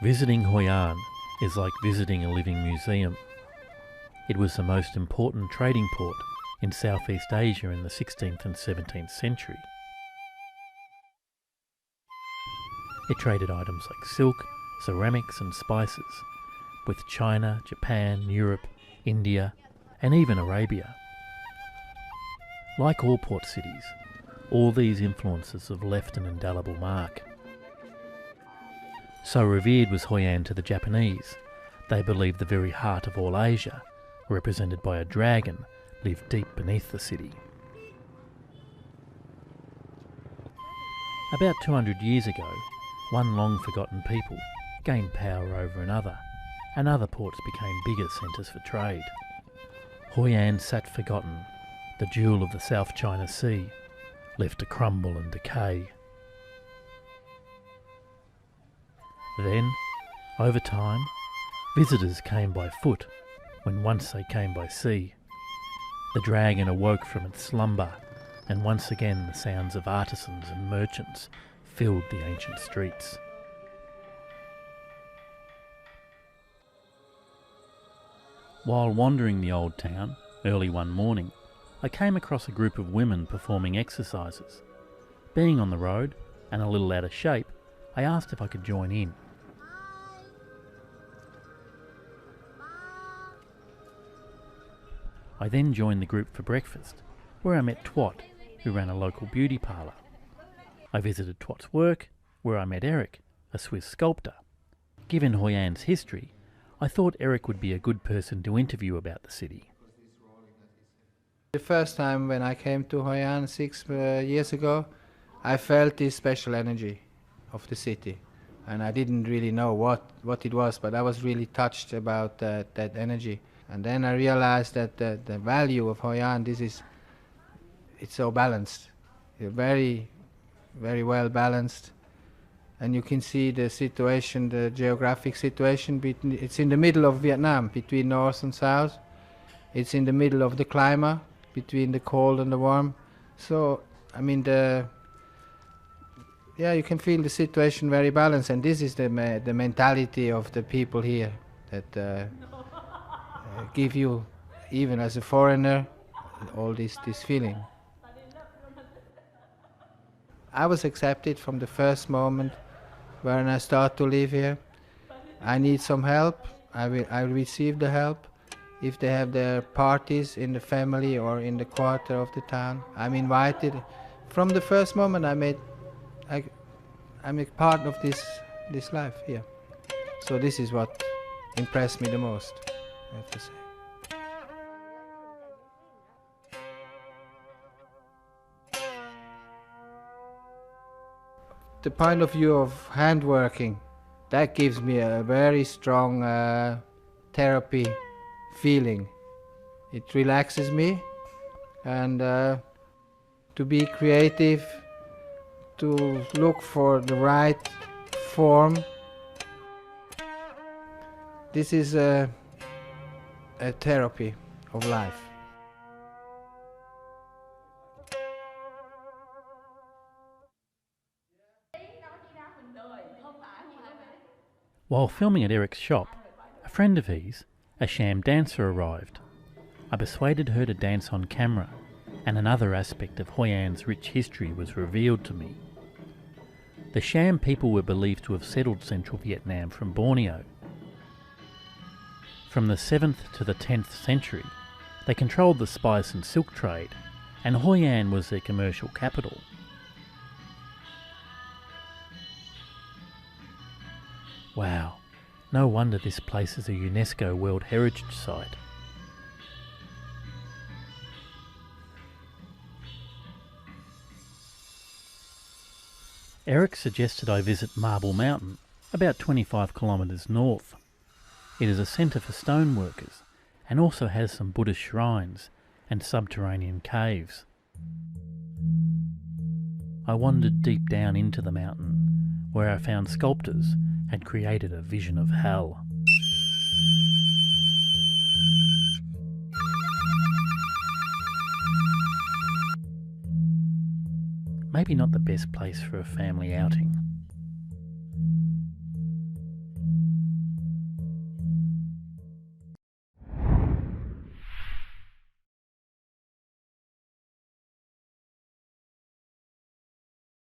Visiting Hoi An is like visiting a living museum. It was the most important trading port in Southeast Asia in the 16th and 17th century. It traded items like silk, ceramics and spices with China, Japan, Europe, India and even Arabia. Like all port cities, all these influences have left an indelible mark. So revered was Hoi An to the Japanese, they believed the very heart of all Asia, represented by a dragon, lived deep beneath the city. About 200 years ago, one long-forgotten people gained power over another, and other ports became bigger centres for trade. Hoi An sat forgotten, the jewel of the South China Sea, left to crumble and decay. Then, over time, visitors came by foot when once they came by sea. The dragon awoke from its slumber, and once again the sounds of artisans and merchants filled the ancient streets. While wandering the old town, early one morning, I came across a group of women performing exercises. Being on the road, and a little out of shape, I asked if I could join in. I then joined the group for breakfast, where I met Twat, who ran a local beauty parlour. I visited Twat's work, where I met Eric, a Swiss sculptor. Given Hoi An's history, I thought Eric would be a good person to interview about the city. The first time when I came to Hoi An 6 years ago, I felt this special energy of the city. And I didn't really know what it was, but I was really touched about that energy. And then I realized that the value of Hoi An, it's so balanced, very, very well balanced. And you can see the situation, the geographic situation, it's in the middle of Vietnam, between north and south. It's in the middle of the climate, between the cold and the warm. So, I mean, you can feel the situation very balanced, and this is the mentality of the people here that give you, even as a foreigner, all this feeling. I was accepted from the first moment when I start to live here. I need some help. I receive the help. If they have their parties in the family or in the quarter of the town, I'm invited. From the first moment I'm a part of this life here. So this is what impressed me the most, I have to say. The point of view of handworking, that gives me a very strong therapy feeling. It relaxes me, and to be creative, to look for the right form. This is a therapy of life. While filming at Eric's shop, a friend of his, a sham dancer, arrived. I persuaded her to dance on camera, and another aspect of Hoi An's rich history was revealed to me. The sham people were believed to have settled central Vietnam from Borneo. From the 7th to the 10th century, they controlled the spice and silk trade, and Hoi An was their commercial capital. Wow, no wonder this place is a UNESCO World Heritage Site. Eric suggested I visit Marble Mountain, about 25 kilometres north. It is a centre for stoneworkers and also has some Buddhist shrines and subterranean caves. I wandered deep down into the mountain, where I found sculptors had created a vision of hell. Maybe not the best place for a family outing.